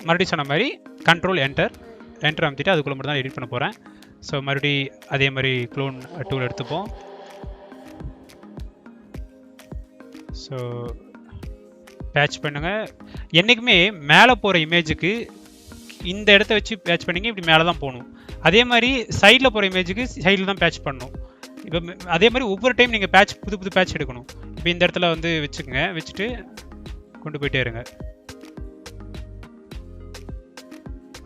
மறுபடியும் சொன்ன மாதிரி கண்ட்ரோல் என்டர் அமுத்திட்டு அதுக்குள்ளே மட்டும் தான் எடிட் பண்ண போகிறேன். ஸோ மறுபடியும் அதே மாதிரி க்ளோன் டூல் எடுத்துப்போம். ஸோ பேட்ச் பண்ணுங்கள். என்றைக்குமே மேலே போகிற இமேஜுக்கு இந்த இடத்த வச்சு பேட்ச் பண்ணிங்க, இப்படி மேலே தான் போகணும். அதே மாதிரி சைடில் போகிற இமேஜுக்கு சைடில் தான் பேட்ச் பண்ணணும். இப்போ அதே மாதிரி ஒவ்வொரு டைம் நீங்கள் புது பேட்ச் எடுக்கணும். இப்போ இந்த இடத்துல வந்து வச்சுக்கோங்க, வச்சுட்டு கொண்டு போயிட்டே இருங்க.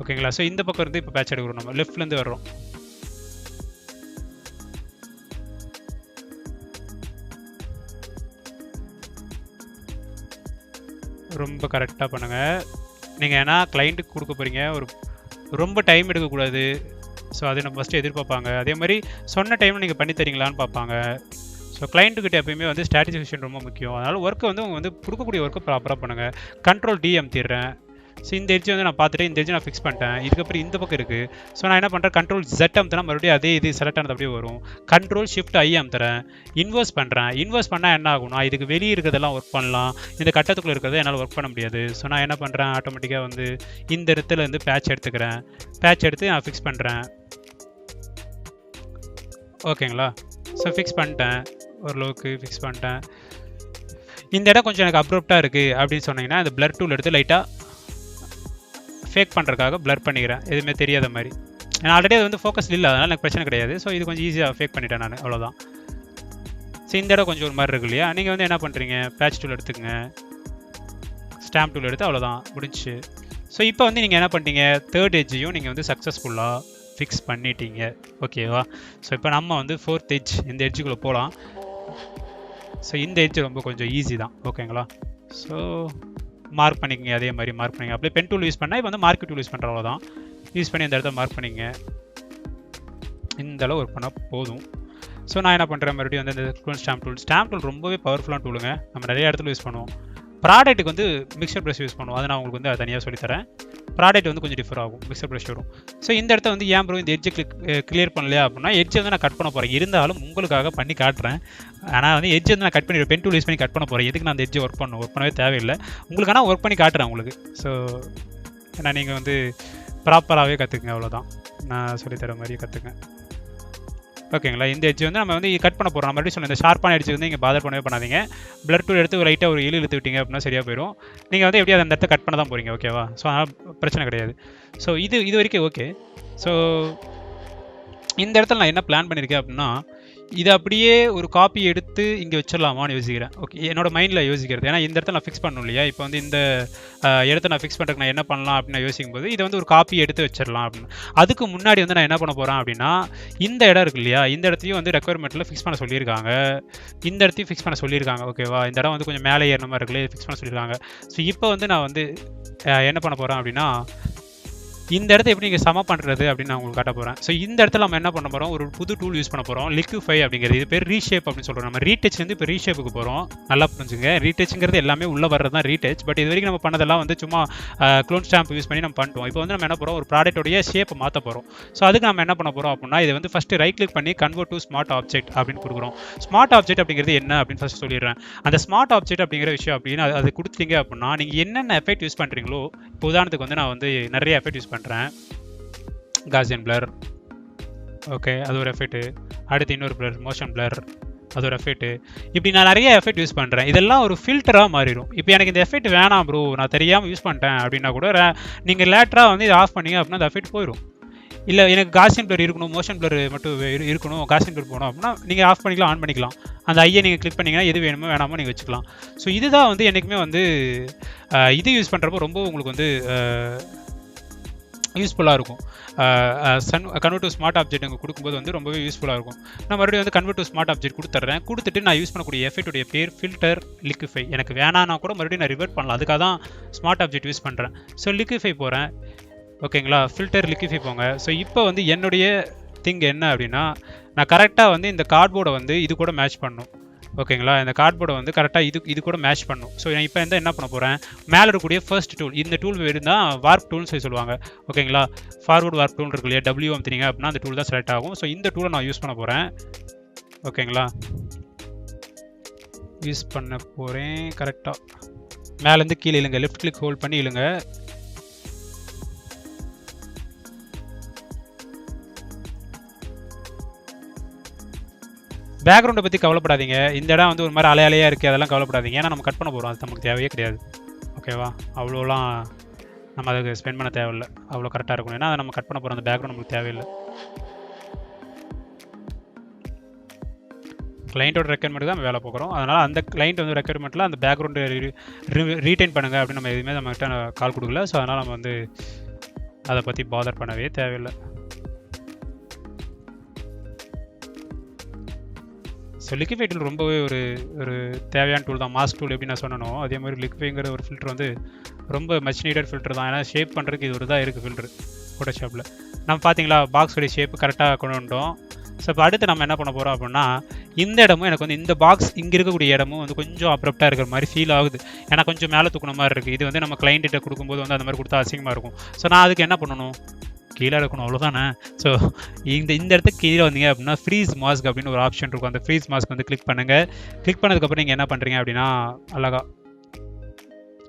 ஓகேங்களா? ஸோ இந்த பக்கம் இருந்து இப்போ பேட்ச் எடுக்கிறோம், நம்ம லெஃப்ட்லேருந்து வர்றோம். ரொம்ப கரெக்டாக பண்ணுங்கள். நீங்கள் ஏன்னா கிளைண்ட்டுக்கு கொடுக்க போகிறீங்க, ரொம்ப டைம் எடுக்கக்கூடாது. ஸோ அதை நம்ம ஃபஸ்ட்டு எதிர்பார்ப்பாங்க. அதே மாதிரி சொன்ன டைமில் நீங்கள் பண்ணி தரீங்களான்னு பார்ப்பாங்க. ஸோ கிளைண்ட்டுக்கிட்ட எப்பயுமே வந்து ஸ்ட்ராட்டஜிஃபிகேஷன் ரொம்ப முக்கியம். அதனால் ஒர்க்கை வந்து உங்கள் வந்து கொடுக்கக்கூடிய ஒர்க்கை ப்ராப்பராக பண்ணுங்கள். கண்ட்ரோல் டி அமுத்திடுறேன். ஸோ இந்த எட்ஜ் வந்து நான் பார்த்துட்டு இந்த எட்ஜ் நான் ஃபிக்ஸ் பண்ணிட்டேன். இதுக்கப்புறம் இந்த பக்கம் இருக்குது. ஸோ நான் என்ன பண்ணுறேன், கண்ட்ரோல் Z அமுத்தினா மறுபடியும் அதே இது செலக்ட் ஆனது அப்படியே வரும். Control shift I அமுத்துறேன். இன்வெர்ஸ் பண்ணுறேன். இன்வெர்ஸ் பண்ணால் என்ன ஆகும்னா, இதுக்கு வெளியே இருக்கிறதெல்லாம் ஒர்க் பண்ணலாம், இந்த கட்டத்துக்குள்ளே இருக்கிறத என்னால் ஒர்க் பண்ண முடியாது. ஸோ நான் என்ன பண்ணுறேன், ஆட்டோமேட்டிக்காக வந்து இந்த இடத்துல இருந்து பேட்ச் எடுத்துக்கிறேன். பேட்ச் எடுத்து நான் ஃபிக்ஸ் பண்ணுறேன். ஓகேங்களா? ஸோ ஃபிக்ஸ் பண்ணிட்டேன், ஓரளவுக்கு ஃபிக்ஸ் பண்ணிட்டேன். இந்த இடம் கொஞ்சம் எனக்கு அப்ரப்டாக இருக்குது அப்படின்னு சொன்னீங்கன்னா, இந்த பிளர் டூல் எடுத்து லைட்டாக ஃபேக் பண்ணுறதுக்காக பிளர் பண்ணிக்கிறேன், எதுவுமே தெரியாத மாதிரி. ஏன்னா ஆல்ரெடி அது வந்து ஃபோக்கஸ் இல்லை, அதனால் எனக்கு பிரச்சனை கிடையாது. ஸோ இது கொஞ்சம் ஈஸியாக ஃபேக் பண்ணிட்டேன் நான், அவ்வளோதான். ஸோ இந்த இடம் கொஞ்சம் ஒரு மாதிரி இருக்கு இல்லையா? நீங்கள் வந்து என்ன பண்ணுறீங்க, பேட்ச் டூல் எடுத்துக்கங்க, ஸ்டாம்ப் டூல் எடுத்து அவ்வளோதான், முடிச்சு. ஸோ இப்போ வந்து நீங்கள் என்ன பண்ணிட்டீங்க, தேர்ட் எட்ஜையும் நீங்கள் வந்து சக்ஸஸ்ஃபுல்லாக ஃபிக்ஸ் பண்ணிட்டீங்க. ஓகேவா? ஸோ இப்போ நம்ம வந்து ஃபோர்த் எட்ஜ், இந்த எட்ஜுக்குள்ளே போகலாம். ஸோ இந்த எட்ஜ் ரொம்ப கொஞ்சம் ஈஸி தான். ஓகேங்களா? ஸோ மார்க் பண்ணிக்கங்க, அதே மாதிரி மார்க் பண்ணிங்க. அப்படியே பென் டூல் யூஸ் பண்ணால் இப்போ வந்து மார்க் டூல் யூஸ் பண்ணுற அவ்வளோதான். யூஸ் பண்ணி இந்த இடத்த மார்க் பண்ணிங்க. இந்த அளவு ஒர்க் பண்ணால் போதும். ஸோ நான் என்ன பண்ணுறேன், மறுபடியும் வந்து இந்த ஸ்டாம்ப் டூல் ரொம்பவே பவர்ஃபுல்லான டூலுங்க. நம்ம நிறைய இடத்துல யூஸ் பண்ணுவோம். ப்ராடக்ட்டுக்கு வந்து மிக்சர் ப்ரஷ் யூஸ் பண்ணுவோம். அதை நான் உங்களுக்கு வந்து தனியாக சொல்லித்தரேன். ப்ராடக்ட் வந்து கொஞ்சம் டிஃபர் ஆகும், மிக்சர் ப்ரஷ் வரும். ஸோ இந்த இடத்த வந்து ஏன் ப்ரோ இந்த எட்ஜை கிளியர் பண்ணலையா அப்படின்னா, எட்ஜை வந்து நான் கட் பண்ண போகிறேன். இருந்தாலும் உங்களுக்காக பண்ணி காட்டுறேன். ஆனால் வந்து எட்ஜ் வந்து நான் கட் பண்ணி பென் டூல் யூஸ் பண்ணி கட் பண்ண போகிறேன். எதுக்கு நான் அந்த எட்ஜை ஒர்க் பண்ணவே தேவையில்லை. உங்களுக்கு ஆனால் ஒர்க் பண்ணி காட்டுறேன் உங்களுக்கு. ஸோ ஏன்னா நீங்கள் வந்து ப்ராப்பராகவே கற்றுக்குங்க, அவ்வளோதான். நான் சொல்லித்தர மாதிரி கற்றுங்க. ஓகேங்களா? இந்த எட்ஜ் வந்து நம்ம வந்து கட் பண்ண போகிறோம். மறுபடியும் சொன்ன இந்த ஷார்ப்பான எட்ஜ் வந்து நீங்கள் பாதர் பண்ணவே பண்ணாதீங்க. பிளர் டூல் எடுத்து லைட்டாக ஒரு இழுத்து விட்டீங்க அப்படின்னா சரியாக போயிடும். நீங்கள் வந்து எப்படியும் அந்த இடத்த கட் பண்ண தான் போகிறீங்க. ஓகேவா? ஸோ அதனால் பிரச்சனை கிடையாது. ஸோ இது வரைக்கும் ஓகே. ஸோ இந்த இடத்துல நான் என்ன பிளான் பண்ணியிருக்கேன் அப்படின்னா, இதை அப்படியே ஒரு காப்பி எடுத்து இங்கே வச்சிடலாமான்னு யோசிக்கிறேன். ஓகே, என்னோட மைண்டில் யோசிக்கிறது. ஏன்னா இந்த இடத்துல நான் ஃபிக்ஸ் பண்ணணும் இல்லையா? இப்போ வந்து இந்த இடத்த நான் ஃபிக்ஸ் பண்ணுறதுக்கு நான் என்ன பண்ணலாம் அப்படின்னு நான் யோசிக்கும் போது, இதை வந்து ஒரு காப்பி எடுத்து வச்சிடலாம் அப்படின்னு. அதுக்கு முன்னாடி வந்து நான் என்ன பண்ண போகிறேன் அப்படின்னா, இந்த இடம் இருக்கு இல்லையா, இந்த இடத்தையும் வந்து ரெக்குயர்மெண்ட்டில் ஃபிக்ஸ் பண்ண சொல்லியிருக்காங்க. இந்த இடத்தையும் ஃபிக்ஸ் பண்ண சொல்லியிருக்காங்க. ஓகேவா? இந்த இடம் வந்து கொஞ்சம் மேலே ஏறின மாதிரி இருக்குல்ல, ஃபிக்ஸ் பண்ண சொல்லியிருக்காங்க. ஸோ இப்போ வந்து நான் வந்து என்ன பண்ண போகிறேன் அப்படின்னா, இந்த இடத்த எப்படி நீங்கள் சம பண்ணுறது அப்படின்னு நான் உங்களுக்கு காட்ட போகிறேன். ஸோ இந்த இடத்துல நம்ம என்ன பண்ண போகிறோம், ஒரு புது டூல் யூஸ் பண்ண போகிறோம், லிக்விஃபை அப்படிங்கிறது. இது பேர் ரீஷேப் அப்படின்னு சொல்கிறோம். நம்ம ரீடச்லேருந்து இப்போ ரீஷேப்புக்கு போகிறோம். நல்லா புரிஞ்சுங்க, ரீடச்ங்கிறது எல்லாமே உள்ளே வர்றது தான் ரீடச். பட் இது வரைக்கும் நம்ம பண்ணதெல்லாம் வந்து சும்மா க்ளோன் ஸ்டாம்ப் யூஸ் பண்ணி நம்ம பண்ணிட்டோம். இப்போ வந்து நம்ம என்ன பண்ணுறோம், ஒரு ப்ராடக்டோடைய ஷேப்பை மாற்ற போகிறோம். ஸோ அதுக்கு நம்ம என்ன பண்ண போகிறோம் அப்படின்னா, இதை வந்து ஃபஸ்ட்டு ரைட் கிளிக் பண்ணி கன்வெர்ட் டு ஸ்மார்ட் ஆப்ஜெக்ட் அப்படின்னு கொடுக்குறோம். ஸ்மார்ட் ஆப்ஜெக்ட் அப்படிங்கிறது என்ன அப்படின்னு ஃபஸ்ட் சொல்லிடுறேன். அந்த ஸ்மார்ட் ஆப்ஜெக்ட் அப்படிங்கிற விஷயம் அப்படின்னு அது கொடுத்தீங்க அப்படின்னா, நீங்கள் என்னென்ன எஃபெக்ட் யூஸ் பண்ணுறீங்களோ, இப்போ உதாரணத்துக்கு வந்து நான் வந்து நிறைய எஃபெக்ட் யூஸ் பண்ணுறேன். காசியன் பிளர், ஓகே, அது ஒரு எஃபெக்ட்டு. அடுத்து இன்னொரு பிளர், மோஷன் பிளர், அது ஒரு எஃபெக்ட்டு. இப்படி நான் நிறைய எஃபெக்ட் யூஸ் பண்ணுறேன். இதெல்லாம் ஒரு ஃபில்டராக மாறிடும். இப்போ எனக்கு இந்த எஃபெக்ட் வேணாம் ப்ரோ, நான் தெரியாமல் யூஸ் பண்ணிட்டேன் அப்படின்னா கூட நீங்கள் லேட்டராக வந்து இதை ஆஃப் பண்ணீங்க அப்படின்னா அந்த எஃபெக்ட் போயிடும். இல்லை எனக்கு காசியன் பிளர் இருக்கணும், மோஷன் பிளர் மட்டும் இருக்கணும், காசியன் பிளர் போகணும் அப்படின்னா நீங்கள் ஆஃப் பண்ணிக்கலாம், ஆன் பண்ணிக்கலாம். அந்த ஐயை நீங்கள் கிளிக் பண்ணிங்கன்னா எது வேணுமோ வேணாமோ நீங்கள் வச்சுக்கலாம். ஸோ இதுதான் வந்து என்றைக்குமே வந்து இது யூஸ் பண்ணுறப்போ ரொம்ப உங்களுக்கு வந்து யூஸ்ஃபுல்லாக இருக்கும். கன்வெர்ட் டு ஸ்மார்ட் ஆப்ஜெக்ட் உங்களுக்கு கொடுக்கும்போது வந்து ரொம்பவே யூஸ்ஃபுல்லாக இருக்கும். நான் மறுபடியும் வந்து கன்வெர்ட் டு ஸ்மார்ட் ஆப்ஜெக்ட் கொடுத்துட்றேன். கொடுத்துட்டு நான் யூஸ் பண்ணக்கூடிய எஃபெக்ட்டுடைய பேர் ஃபில்டர் லிக்விஃபை. எனக்கு வேணான்னா கூட மறுபடியும் நான் ரிவர்ட் பண்ணலாம். அதுக்காக தான் ஸ்மார்ட் ஆப்ஜெக்ட் யூஸ் பண்ணுறேன். ஸோ லிக்விஃபை போகிறேன். ஓகேங்களா? ஃபில்டர் லிக்விஃபை போங்க. ஸோ இப்போ வந்து என்னுடைய திங் என்ன அப்படின்னா, நான் கரெக்டாக வந்து இந்த கார்ட்போர்டை வந்து இது கூட மேட்ச் பண்ணணும். ஓகேங்களா? இந்த கார்ட்போர்டை வந்து கரெக்டாக இது கூட மேட்ச் பண்ணும். ஸோ நான் இப்போ என்ன பண்ண போகிறேன், மேலே இருக்கக்கூடிய ஃபர்ஸ்ட் டூல், இந்த டூல் இருந்தால் வார்ப் டூல்னு சொல்லி சொல்லுவாங்க. ஓகேங்களா? ஃபார்வர்ட் வார்ப் டூல் இருக்கு இல்லையா, டபிள்யூ அமுத்தினீங்க அப்படின்னா அந்த டூல் தான் செலக்ட் ஆகும். ஸோ இந்த டூலை நான் யூஸ் பண்ண போகிறேன். ஓகேங்களா? யூஸ் பண்ண போகிறேன். கரெக்டாக மேலேருந்து கீழே இழுங்க, லெஃப்ட் கிளிக் ஹோல்ட் பண்ணி இழுங்க. பேக்ரவுண்டை பற்றி கவலைப்படாதீங்க. இந்த இடம் வந்து ஒரு மாதிரி அலையாக இருக்குது, அதெல்லாம் கவலைப்படாதீங்க. ஏன்னா நம்ம கட் பண்ண போகிறோம், அது நமக்கு தேவையே கிடையாது. ஓகேவா? அவ்வளோலாம் நம்ம அதுக்கு ஸ்பெண்ட் பண்ண தேவையில்லை. அவ்வளோ கரெக்டாக இருக்கணும். ஏன்னா அதை நம்ம கட் பண்ண போகிறோம், அந்த பேக்ரவுண்ட் நமக்கு தேவையில்லை. கிளைண்ட்டோட ரெக்யர்மெண்ட் தான் வேலை போகிறோம். அதனால் அந்த கிளைண்ட் வந்து ரெக்யர்மெண்ட்டில் அந்த பேக்ரவுண்டு ரீட்டைன் பண்ணுங்கள் அப்படின்னு நம்ம எதுவுமே நம்மகிட்ட கால் கொடுக்கல. ஸோ அதனால் நம்ம வந்து அதை பற்றி பாதர் பண்ணவே தேவையில்லை. ஸோ லிக்விஃபை டூல் ரொம்பவே ஒரு தேவையான டூல் தான். மாஸ்க் டூல் எப்படி நான் சொன்னனோ அதே மாதிரி லிக்விஃபைங்கிற ஒரு ஃபில்டர் வந்து ரொம்ப மச் நீடட் ஃபில்டர் தான். ஏன்னா ஷேப் பண்ணுறதுக்கு இது ஒரு தான் இருக்குது ஃபில்டர் ஃபோட்டோஷாப்பில். நம்ம பார்த்தீங்களா பாக்ஸோடைய ஷேப்பு கரெக்டாக கொண்டு வந்துட்டோம். ஸோ இப்போ அடுத்து நம்ம என்ன பண்ண போகிறோம் அப்படின்னா, இந்த இடமும் எனக்கு வந்து இந்த பாக்ஸ் இங்கே இருக்கக்கூடிய இடமும் வந்து கொஞ்சம் அப்ரப்டாக இருக்கிற மாதிரி ஃபீல் ஆகுது. ஏன்னா கொஞ்சம் மேலே தூக்குன மாதிரி இருக்குது. இது வந்து நம்ம கிளைண்ட்டிட்ட கொடுக்கும்போது வந்து அந்த மாதிரி கொடுத்தா அசிங்கமாக இருக்கும். ஸோ நான் அதுக்கு என்ன பண்ணணும், கீழே இருக்கணும், அவ்வளோதானே. ஸோ இந்த இடத்துக்கு கீழே வந்தீங்க அப்படின்னா ஃப்ரீஸ் மாஸ்க் அப்படின்னு ஒரு ஆப்ஷன் இருக்கும். அந்த ஃப்ரீஸ் மாஸ்க் வந்து கிளிக் பண்ணுங்கள். கிளிக் பண்ணதுக்கப்புறம் நீங்கள் என்ன பண்ணுறீங்க அப்படின்னா, அழகா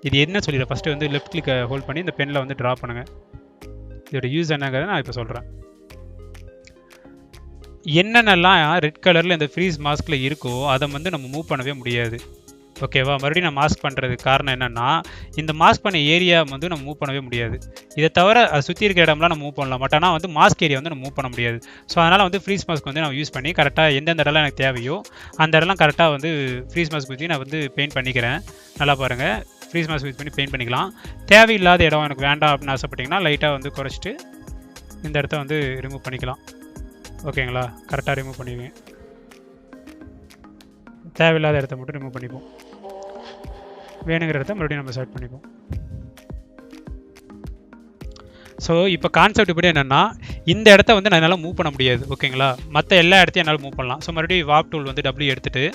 இது என்ன சொல்லிடுறேன். ஃபஸ்ட்டு வந்து லெஃப்ட் கிளிக்கை ஹோல்ட் பண்ணி இந்த பெனில் வந்து ட்ரா பண்ணுங்கள். இதோட யூஸ் என்னங்கிறத நான் இப்போ சொல்கிறேன். என்னென்னலாம் ரெட் கலரில் இந்த ஃப்ரீஸ் மாஸ்கில் இருக்கோ அதை வந்து நம்ம மூவ் பண்ணவே முடியாது. ஓகேவா? மறுபடியும் நான் மாஸ்க் பண்ணுறதுக்கு காரணம் என்னென்னா, இந்த மாஸ்க் பண்ண ஏரியா வந்து நம்ம மூவ் பண்ணவே முடியாது. இதை தவிர அதை சுற்றி இருக்கிற இடம்லாம் நம்ம மூவ் பண்ணலாம். பட் ஆனால் வந்து மாஸ்க் ஏரியா வந்து நம்ம மூவ் பண்ண முடியாது. ஸோ அதனால் வந்து ஃப்ரீஸ் மாஸ்க் வந்து நான் யூஸ் பண்ணி கரெக்டாக எந்தெந்த இடம்லாம் எனக்கு தேவையோ அந்த இடம்லாம் கரெக்டாக வந்து ஃப்ரீஸ் மாஸ்க் வச்சு நான் வந்து பெயிண்ட் பண்ணிக்கிறேன். நல்லா பாருங்கள், ஃப்ரீஸ் மாஸ்க் யூஸ் பண்ணி பெயிண்ட் பண்ணிக்கலாம். தேவையில்லாத இடம் எனக்கு வேண்டாம் அப்படின்னு ஆசைப்பட்டிங்கன்னா லைட்டாக வந்து குறைச்சிட்டு இந்த இடத்த வந்து ரிமூவ் பண்ணிக்கலாம். ஓகேங்களா? கரெக்டாக ரிமூவ் பண்ணிடுவேன். தேவையில்லாத இடத்த மட்டும் ரிமூவ் பண்ணிப்போம். வேணுங்கிற இடத்த மறுபடியும் நம்ம செலக்ட் பண்ணிப்போம். ஸோ இப்போ கான்செப்ட் இப்படி என்னென்னா, இந்த இடத்த வந்து நான் என்னால் மூவ் பண்ண முடியாது. ஓகேங்களா? மற்ற எல்லா இடத்தையும் என்னால் மூவ் பண்ணலாம். ஸோ மறுபடியும் வாப் டூல் வந்து டபிள்யூ எடுத்துகிட்டு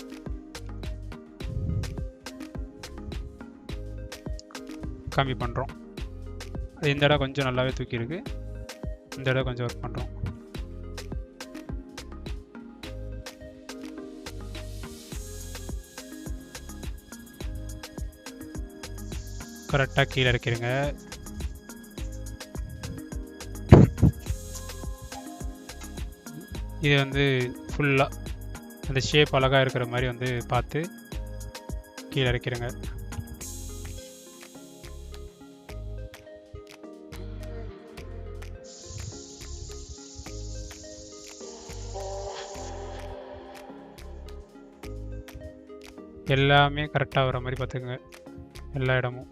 கம்மி பண்ணுறோம். இந்த இடம் கொஞ்சம் நல்லாவே தூக்கி இருக்கு, இந்த இடம் கொஞ்சம் ஒர்க் பண்ணுறோம். கரெக்டாக கீழே இருக்கிறீங்க. இது வந்து ஃபுல்லாக அந்த ஷேப் அழகாக இருக்கிற மாதிரி வந்து பார்த்து கீழே இருக்கிறீங்க. எல்லாமே கரெக்டாக வர மாதிரி பார்த்துக்குங்க, எல்லா இடமும்.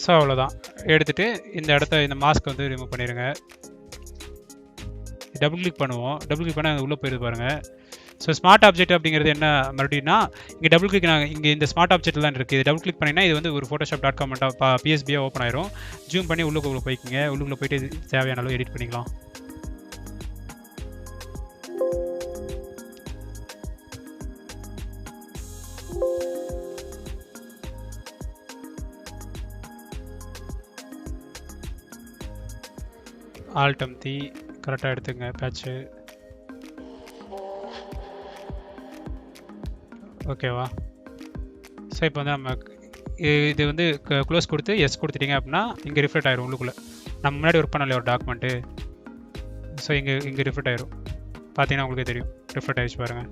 ஸோ அவ்வளோதான். எடுத்துகிட்டு இந்த இடத்த இந்த மாஸ்க் வந்து ரிமூவ் பண்ணிடுங்க. டபுள் கிளிக் பண்ணுவோம். டபுள் கிளிக் பண்ணால் உள்ளே போயிடுது பாருங்கள். ஸோ ஸ்மார்ட் ஆப்ஜெக்ட் அப்படிங்கிறது என்ன மறுபடியும்னா, இங்கே டபுள் கிளிக் நாங்கள் இங்கே இந்த ஸ்மார்ட் ஆப்ஜெக்ட் தான் இருக்குது. டபுள் கிளிக் பண்ணிங்கன்னா இது வந்து ஒரு photoshop.com PSBயாக ஓப்பன் ஆயிரும். ஜூம் பண்ணி உள்ளுக்குள்ளே போய்க்குங்க. உள்ளுக்குள்ளே போயிட்டு தேவையான அளவு எடிட் பண்ணிக்கலாம். ஆல்ட் அமுத்தி கரெக்டாக எடுத்துங்க பேட்ச்சு. ஓகேவா? ஸோ இப்போ வந்து நம்ம இது வந்து க்ளோஸ் கொடுத்து எஸ் கொடுத்துட்டிங்க அப்படின்னா இங்கே ரிஃப்ரெட் ஆயிரும் உள்ளுக்குள்ளே. நம்ம முன்னாடி ஒர்க் பண்ணலையே ஒரு டாக்குமெண்ட்டு. ஸோ இங்கே ரிஃப்ரெட் ஆயிரும். பார்த்தீங்கன்னா உங்களுக்கு தெரியும், ரிஃப்ரெட் ஆகிடுச்சு பாருங்கள்.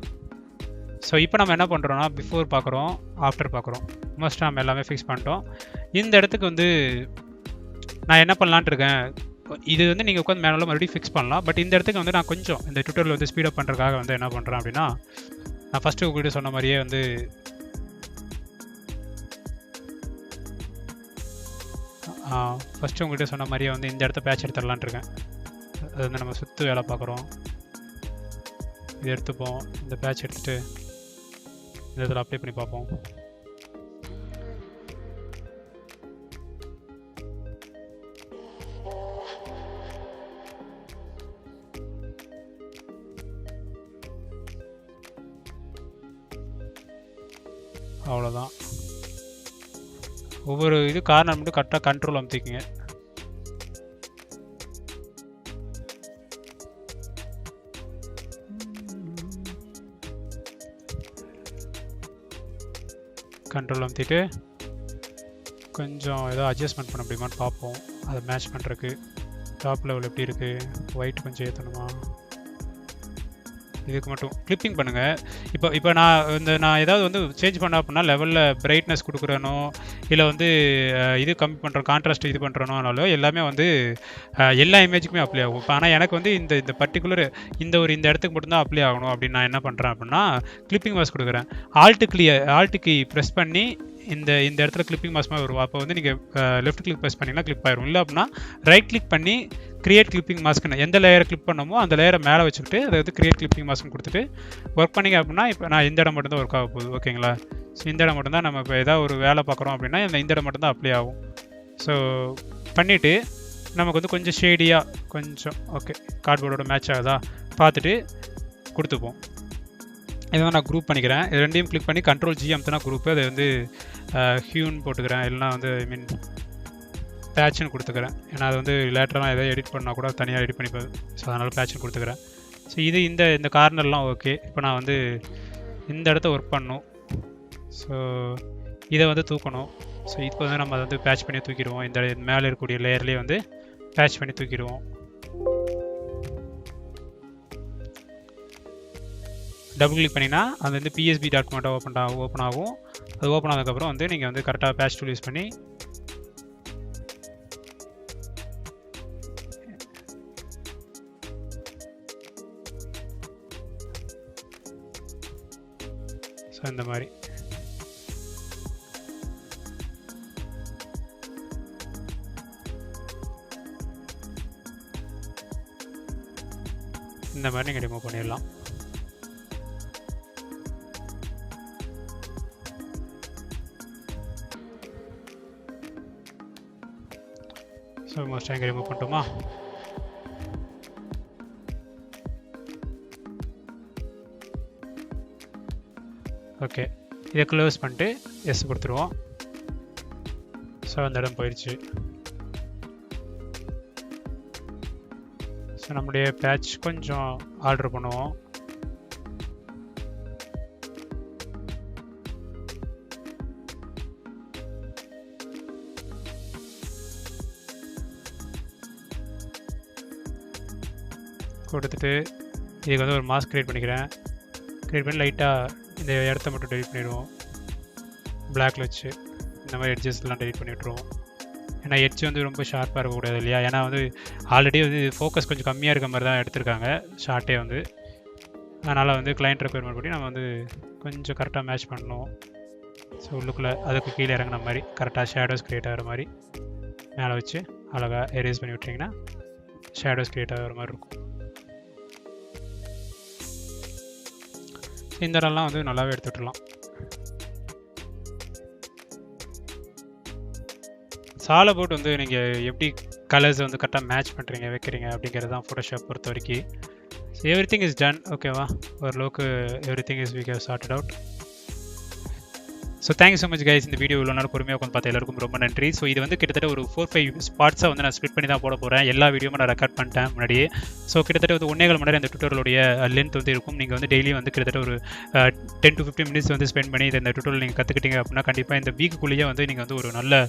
ஸோ இப்போ நம்ம என்ன பண்ணுறோன்னா, பிஃபோர் பார்க்குறோம், ஆஃப்டர் பார்க்குறோம். மோஸ்ட் நம்ம எல்லாமே ஃபிக்ஸ் பண்ணிட்டோம். இந்த இடத்துக்கு வந்து நான் என்ன பண்ணலான்ட்டு இருக்கேன், இது வந்து நீங்கள் உட்காந்து மேனுவலாக மறுபடியும் ஃபிக்ஸ் பண்ணலாம். பட் இந்த இடத்துக்கு வந்து நான் கொஞ்சம் இந்த ட்விட்டரில் வந்து ஸ்பீடப் பண்ணுறதுக்காக வந்து என்ன பண்ணுறேன் அப்படின்னா, நான் ஃபஸ்ட்டு உங்கள்கிட்ட சொன்ன மாதிரியே வந்து இந்த இடத்த பேட்ச் எடுத்துடலான் இருக்கேன். அது வந்து நம்ம சுற்று வேலை பார்க்குறோம். இது எடுத்துப்போம். இந்த பேட்ச் எடுத்துகிட்டு இந்த இதில் அப்ளை பண்ணி பார்ப்போம். அவ்வளோதான். ஒவ்வொரு இது கார்னர் மட்டும் கரெக்டாக கண்ட்ரோல் அமுத்திக்குங்க. கண்ட்ரோல் அமுத்திட்டு கொஞ்சம் ஏதோ அட்ஜஸ்ட்மெண்ட் பண்ண முடியுமான்னு பார்ப்போம், அதை மேட்ச் பண்ணுறதுக்கு. டாப் லெவல் எப்படி இருக்குது, ஒயிட் கொஞ்சம் ஏற்றணுமா, இதுக்கு மட்டும் கிளிப்பிங் பண்ணுங்கள். இப்போ நான் ஏதாவது வந்து சேஞ்ச் பண்ண அப்படின்னா லெவலில் பிரைட்னஸ் கொடுக்குறனோ இல்லை வந்து இது கம்மி பண்ணுறோம், கான்ட்ராஸ்ட் இது பண்ணுறனோனாலோ எல்லாமே வந்து எல்லா இமேஜுக்குமே அப்ளை ஆகும். இப்போ ஆனால் எனக்கு வந்து இந்த பர்டிகுலர் இந்த இடத்துக்கு மட்டும்தான் அப்ளை ஆகணும் அப்படின்னு நான் என்ன பண்ணுறேன் அப்படின்னா கிளிப்பிங் மாஸ்க் கொடுக்குறேன். ஆல்ட்டு கீ ப்ரெஸ் பண்ணி இந்த இடத்துல கிளிப்பிங் மாஸ்க் மாதிரி வரும். அப்போ வந்து நீங்கள் லெஃப்ட் கிளிக் ப்ரெஸ் பண்ணிங்கன்னா கிளிப் ஆயிரும். இல்லை அப்படின்னா ரைட் கிளிக் பண்ணி கிரியேட் கிளிப்பிங் மாஸ்க்னு எந்த லேயரை கிளிக் பண்ணமோ அந்த லேயரை மேலே வச்சுக்கிட்டு அதை வந்து கிரியேட் கிளிப்பிங் மாஸ்க்னு கொடுத்துட்டு ஒர்க் பண்ணிங்க அப்படின்னா இப்போ நான் இந்த இடம் மட்டும்தான் ஒர்க் ஆக போகுது. ஓகேங்களா? ஸோ இந்த இடம் மட்டும்தான் நம்ம இப்போ ஏதாவது ஒரு வேலை பார்க்குறோம் அப்படின்னா இந்த இடம் மட்டும்தான் அப்ளை ஆகும். ஸோ பண்ணிவிட்டு நமக்கு வந்து கொஞ்சம் ஷேடியாக கொஞ்சம் ஓகே கார்ட்போர்டோட மேட்ச் ஆகுதா பார்த்துட்டு கொடுத்துப்போம். இதை வந்து நான் குரூப் பண்ணிக்கிறேன். இது ரெண்டையும் கிளிக் பண்ணி Ctrl+G அமுத்தினா குரூப்பு, அதை வந்து ஹியூன்னு போட்டுக்கிறேன். இல்லைனா வந்து ஐ மீன் பேட்ச்னு கொடுத்துக்கிறேன். ஏன்னா அது வந்து லேட்டராக எதாவது எடிட் பண்ணால் கூட தனியாக எடிட் பண்ணிப்பேன். ஸோ அதனால் பேட்ச்னு கொடுத்துக்கிறேன். ஸோ இது இந்த கார்னர்லாம் ஓகே. இப்போ நான் வந்து இந்த இடத்த ஒர்க் பண்ணணும். ஸோ இதை வந்து தூக்கணும். ஸோ இப்போ வந்து நம்ம அதை வந்து பேட்ச் பண்ணி தூக்கிடுவோம். இந்த மேலே இருக்கக்கூடிய லேயர்லேயே வந்து பேட்ச் பண்ணி தூக்கிடுவோம். டபுள் கிளிக் பண்ணிங்கன்னா அது வந்து பிஎஸ்பி டாக்குமெண்ட்டாக ஓப்பன் ஆகும். அது ஓப்பன் ஆனதுக்கப்புறம் வந்து நீங்கள் வந்து கரெக்டாக பேட்ச் டூல் யூஸ் பண்ணி ஸோ இந்த மாதிரி நீங்கள் ரிமூவ் பண்ணிடலாம். ஸோ மோஸ்ட் எங்கே ரிமூவ் பண்ணிட்டோமா? ஓகே, இதை க்ளோஸ் பண்ணிட்டு எஸ் கொடுத்துருவோம். ஸோ அந்த இடம் போயிடுச்சு. ஸோ நம்முடைய பேட்ச் கொஞ்சம் ஆர்டர் பண்ணுவோம். கொடுத்துட்டு இதுக்கு வந்து ஒரு மாஸ்க் க்ரியேட் பண்ணிக்கிறேன். க்ரியேட் பண்ணி லைட்டாக இந்த இடத்த மட்டும் டெலிட் பண்ணிடுவோம். பிளாக்ல வச்சு இந்த மாதிரி எட்ஜஸ்லாம் டெலிட் பண்ணி விட்ருவோம். ஏன்னா எட்ஜ் வந்து ரொம்ப ஷார்ப்பாக இருக்கக்கூடாது இல்லையா? ஏன்னா வந்து ஆல்ரெடி வந்து ஃபோக்கஸ் கொஞ்சம் கம்மியாக இருக்க மாதிரி தான் எடுத்திருக்காங்க ஷார்ட்டே வந்து. அதனால் வந்து கிளைண்ட் ரெக்குயர்மெண்ட் படி நம்ம வந்து கொஞ்சம் கரெக்டாக மேட்ச் பண்ணணும். ஸோ உள்ளுக்குள்ளே அதுக்கு கீழே இறங்கின மாதிரி கரெக்டாக ஷேடோஸ் க்ரியேட் ஆகிற மாதிரி மேலே வச்சு அழகாக எரேஸ் பண்ணி விட்டிங்கன்னா ஷேடோஸ் க்ரியேட் ஆகிற மாதிரி இருக்கும். இந்த இடம்லாம் வந்து நல்லாவே எடுத்துவிட்டுலாம். சாலை போட்டு வந்து நீங்கள் எப்படி கலர்ஸ் வந்து கரெக்டாக மேட்ச் பண்ணுறீங்க வைக்கிறீங்க அப்படிங்கிறது தான் ஃபோட்டோஷாப் பொறுத்த வரைக்கும். So everything is done. ஓகேவா? ஓரளவுக்கு everything is we have sorted out. So thank you so much guys. இந்த வீடியோ இவ்வளோ நேரம் பொறுமையாக உட்காந்து பார்த்த எல்லாருக்கும் ரொம்ப நன்றி. ஸோ இது வந்து கிட்டத்தட்ட ஒரு 4-5 ஸ்பாட்ஸாக வந்து நான் ஸ்ப்ளிட் பண்ணி தான் போட போகிறேன். எல்லா வீடியோவும் நான் ரெக்கார்ட் பண்ணிட்டேன் முன்னாடியே. ஸோ கிட்டத்தட்ட வந்து 1.25 மணி நேரம் இந்த டுட்டோரியலுடைய லென்த் வந்து இருக்கும். நீங்கள் வந்து டெய்லி வந்து கிட்டத்தட்ட ஒரு 10 to 15 மினிட்ஸ் வந்து ஸ்பெண்ட் பண்ணி இந்த டுட்டோரியல் நீங்கள் கற்றுக்கிட்டீங்க அப்படின்னா கண்டிப்பாக இந்த வீக்குள்ளேயே வந்து நீங்கள் வந்து ஒரு நல்ல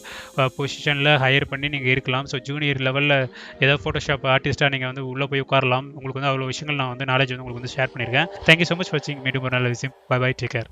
பொசிஷனில் ஹையர் பண்ணி நீங்கள் இருக்கலாம். ஸோ ஜூனியர் லெவலில் ஏதாவது ஃபோட்டோஷாப் ஆர்டிஸ்ட்டாக நீங்கள் வந்து உள்ளே போய் உட்காரலாம். உங்களுக்கு வந்து அவ்வளோ விஷயங்கள் நான் வந்து நாலேஜ் வந்து உங்களுக்கு வந்து ஷேர் பண்ணியிருக்கேன். தேங்க்யூ ஸோ மச் ஃபார் வாட்சிங். மீண்டும் ஒரு நல்ல விஷயம். Bye bye, take care.